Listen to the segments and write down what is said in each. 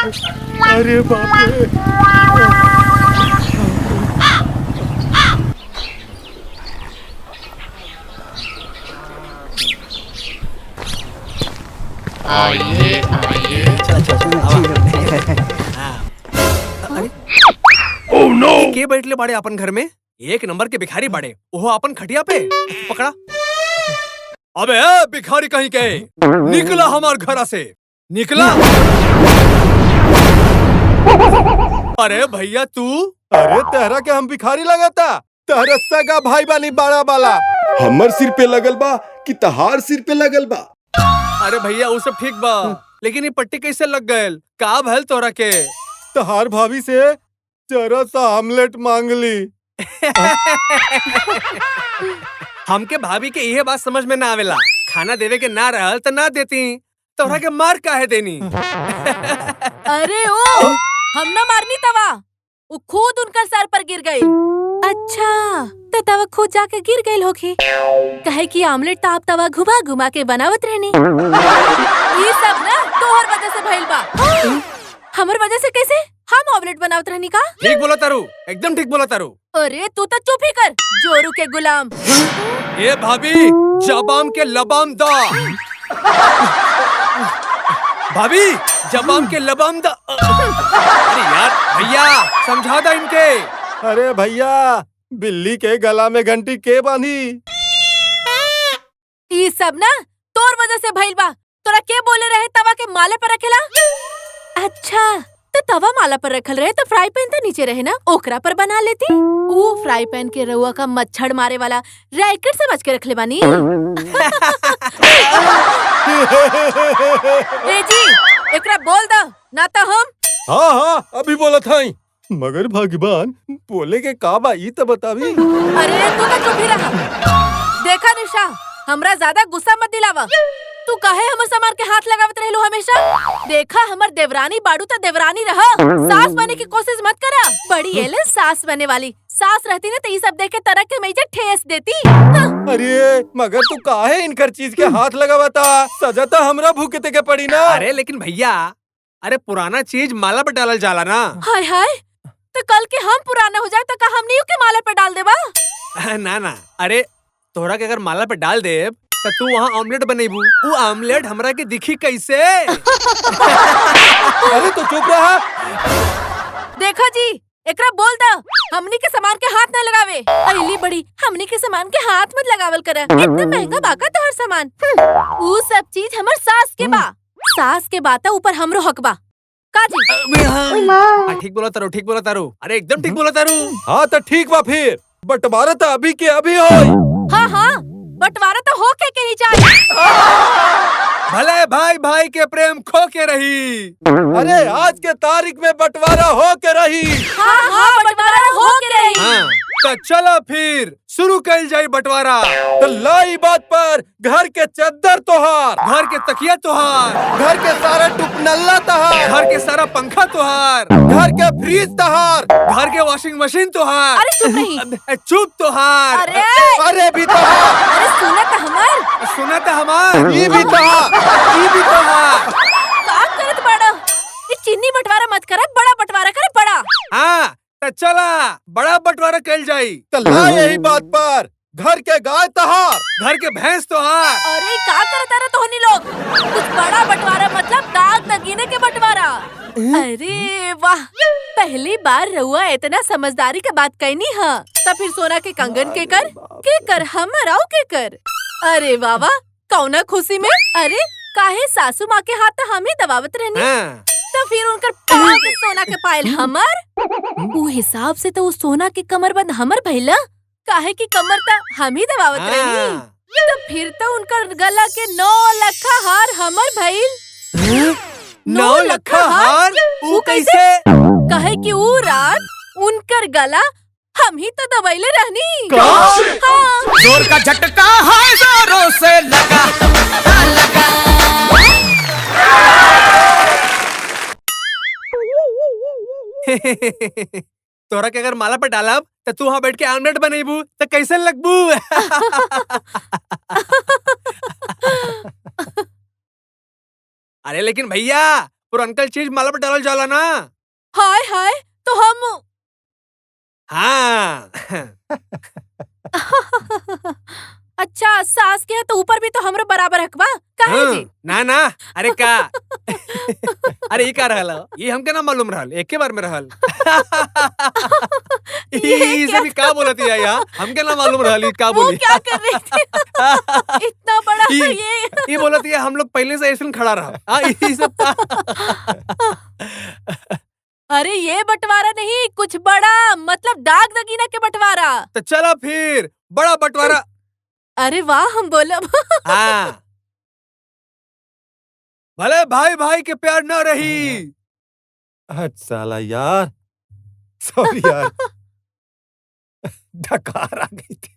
अरे बाप रे। आइए आइए। Oh no! के बैठले बाड़े अपन घर में? एक नंबर के भिखारी बाड़े। ओहो अपन खटिया पे पकड़ा। अबे भिखारी कहीं के निकला हमार घर से, निकला। अरे भैया तू? अरे तेहरा के हम भिखारी लगाता? तेहरा सगा भाई बानी बड़ा बाला। हमर सिर पे लगल बा कि तहार सिर पे लगल बा? अरे भैया वो सब ठीक बा, लेकिन ये पट्टी कैसे लग गयल? का भल तोरा के? तहार भाभी से जरा सा आमलेट मांग ली। हमके भाभी के यह बात समझ में ना आवेला। खाना देवे के ना रहल तो ना देती, तोरा के मार काहे देनी? अरे ओ हम ना मारनी तवा, वो खुद उनका सर पर गिर गई। अच्छा तो तवा खुद जाके गिर गई होगी, कहे कि आमलेट तो आप तवा घुमा घुमा के बनावत रहनी। ये सब ना तोहर वजह से भइल बा। हमर वजह से कैसे? हम ऑमलेट बनावत रहनी का? ठीक बोला तारू, एकदम ठीक बोला तारू। अरे तू तो चुप ही कर, जोरू के गुलाम। ए भाभी जबाम के लबाम दा। भाभी जबाम के लबाम दा। अरे यार भैया समझा दा इनके। अरे भैया बिल्ली के गला में घंटी के बांधी? ये सब ना तोर वजह से भइल बा। तोरा के बोले रहे तवा के माले पर रखेला? अच्छा तो तवा माला पर रखल रहे तो फ्राई पैन तो नीचे रहे ना, ओकरा पर बना लेती। वो फ्राई पैन के रउआ का मच्छर मारे वाला रैकेट से बच के रखले बानी। ए जी एकरा बोल दो ना तो हम। हाँ हाँ अभी बोला था ही। मगर भगवान बोले के का बा ई तो बतावी। अरे तू तो चुप ही रहा। देखा निशा हमरा ज्यादा गुस्सा मत दिलावा। तू काहे हमर सामान के हाथ लगावत रहलो हमेशा? देखा हमर देवरानी बाड़ू तो देवरानी रहा, सास बने की कोशिश मत करा। बड़ी एले सास बने वाली। सास रहती ना तो ये सब देख के तरक के मेजे ठेस देती। अरे मगर तू काहे इनकर चीज के हाथ लगावता? सजा तो हमरा भुगते के पड़ी ना। अरे लेकिन भैया, अरे पुराना चीज माला पर डालल जाला ना। हाय हाय तो कल के हम पुराना हो जाए तो का हमनी के माला पे डाल देबा? ना ना, अरे तोरा के अगर माला पे डाल दे तो तू वहाँ ऑमलेट बनेबू। वो ऑमलेट हमरा के दिखी कैसे? अरे तो चुप रहा। देखो जी एकरा बोल दो हमनी के सामान के हाथ न लगावे। अली बड़ी हमनी के सामान के हाथ मत लगावल करा। इतना महंगा बाका तोहर सामान। वो सब चीज हमर सास के बा। सास के बाता ऊपर हमरो हक बा का जी? हाँ, ठीक बोला तारू, ठीक बोला तारू। अरे एकदम ठीक बोला तारू। हाँ तो ठीक बा फिर बंटवारा तो अभी के अभी हो। हाँ हाँ बंटवारा तो हो के ही चाहिए। भले भाई भाई के प्रेम खो के रही। अरे आज के तारीख में बंटवारा हो के रही। हाँ हाँ बंटवारा हो के रही। हाँ तो चलो फिर शुरू कल जाए बंटवारा। तो लाई बात पर घर के चद्दर तोहार, घर के तकिया तोहार, घर के सारा टुकनल्ला तोहार, घर के सारा पंखा तोहार, घर के फ्रिज तोहार, घर के वॉशिंग मशीन तोहार। अरे चुप नहीं। चुप तोहार। अरे अरे भी तोहार, अरे सुना तो हमार। सुना था हमार। ये भी तोहार, ये भी तोहार। का करत बड़ा? ये चिन्नी बंटवारा मत करा, बड़ा बंटवारा करे बड़ा। हाँ तो चला बड़ा बंटवारा कल जाई। तो ला यही बात पर घर के गाय तोहार, घर के भैंस तोहार। अरे का करता रहा तोहनी लोग? कुछ बड़ा बंटवारा मतलब दाग दगीने के बंटवारा। अरे वाह पहली बार रहुआ इतना समझदारी का बात कहनी है। तब फिर सोना के कंगन के कर हमर आओ के कर। अरे वाह वाह कौना खुशी में। अरे काहे सासू माँ के हाथ तो हम ही दबावत रहनी। हाँ। तो फिर उनकर पाँव के सोना के पायल हमर। वो हिसाब से तो वो सोना के कमर बंद हमर भइला, काहे की कमर ता हम ही दबावत रही। तो फिर तो उनकर गला के 9 लखा हार हमर भइल। 9 लखा हार? वो कैसे? कहे कि वो रात उनकर गला हम ही तो दबाइले रहनी। हाँ। जोर का झटका है जोरों से लगा लगा। तोरा के अगर माला पर डालब तो तू वहाँ बैठ के ऑमलेट बनेबू तो कैसे लगबू? अरे लेकिन भैया पुरनकल चीज माला पर डालल जाला ना। हाय हाय तो हम हाँ। अच्छा सास के है तो ऊपर भी तो हमरो बराबर हकबा काहे जी? ना ना, अरे का अरे ये का रहल हो? ये हमके ना मालूम रहल, एक के बार में रहल। ये सब का बोलत है यार, हमके ना मालूम रहल ये का वो बोली। क्या कर रही थी? इतना बड़ा ये बोलत है हम लोग पहले से ऐसे खड़ा रहा। हाँ ये सब अरे ये बंटवारा नहीं, कुछ बड़ा, मतलब दाग दगीना के बंटवारा। तो चला फिर बड़ा बंटवारा। अरे वाह, हम बोलो। हाँ भले भाई भाई के प्यार न रही। हट साला यार, सॉरी यार, डकार आ गई थी।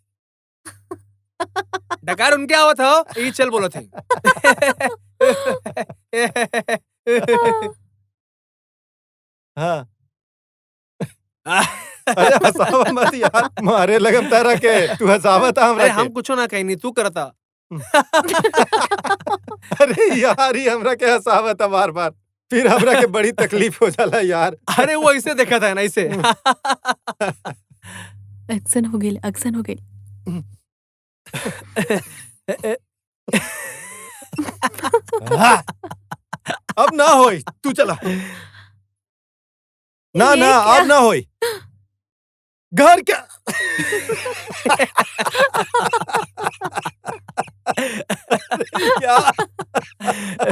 डकार उनके आवत हो, ये चल बोलो थे। हाँ अरे हंसावा मत यार, मारे लगम तारा के, तू हंसावा था हमरा अरे के। हम कुछो ना कहीं नहीं, तू करता। अरे यार ही हमरा के हंसावा था बार बार, फिर हमरा के बड़ी तकलीफ हो जाला यार। अरे वो ऐसे देखा था ना, ऐसे। एक्शन हो गई, एक्शन हो गई। हाँ, अब ना होई, तू चला। ना ये ना क्या? अब ना होई। घर क्या क्या?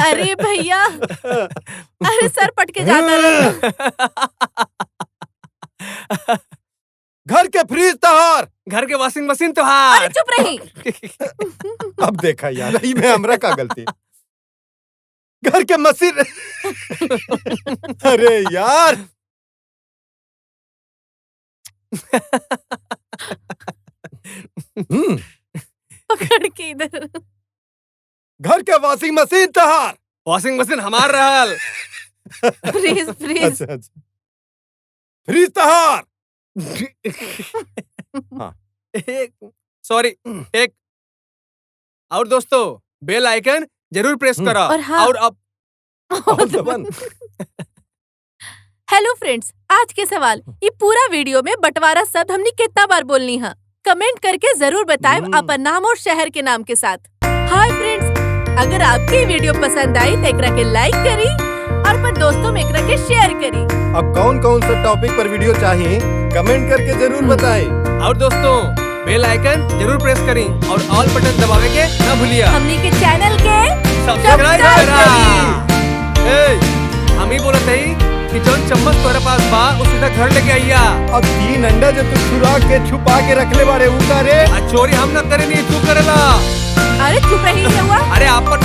अरे भैया, अरे सर पटके जाता रहा। घर के फ्रीज तहार। घर के वॉशिंग मशीन तो अरे हार। चुप रही। अब देखा यार, ई में हमरा का गलती। घर के मशीन। अरे यार, पकड़ के इधर। घर के वॉशिंग मशीन तहार। वॉशिंग मशीन हमार रहल। Fridge fridge. अच्छा अच्छा, फ्रीज तहार। हाँ। सॉरी, एक और दोस्तों, बेल आइकन जरूर प्रेस करो। और हाँ। और अब और दबन। हेलो फ्रेंड्स, आज के सवाल, ये पूरा वीडियो में बंटवारा शब्द हमने कितना बार बोलनी है? कमेंट करके जरूर बताएं अपन नाम और शहर के नाम के साथ। हाय फ्रेंड्स, अगर आपकी वीडियो पसंद आई तो एकरा के लाइक करी और अपन दोस्तों में एकरा के शेयर करी। अब कौन कौन से टॉपिक पर वीडियो चाहिए कमेंट करके जरूर बताएं। और दोस्तों, बेल आइकन जरूर प्रेस करें और ऑल बटन दबावे के ना भूलिए। हमने के चैनल के सब्सक्राइब सब्सक्राइब करा। ए, हम ही बोलत हई कि जौन चम्मच तोरे पास बा उस सीधा घर लेके आइया। अब 3 अंडा जो तू चुरा के छुपा के रखले बारे उ का रे। आ चोरी हम ना करे, नहीं तू करेला। अरे चुप रही हुआ। अरे आप पर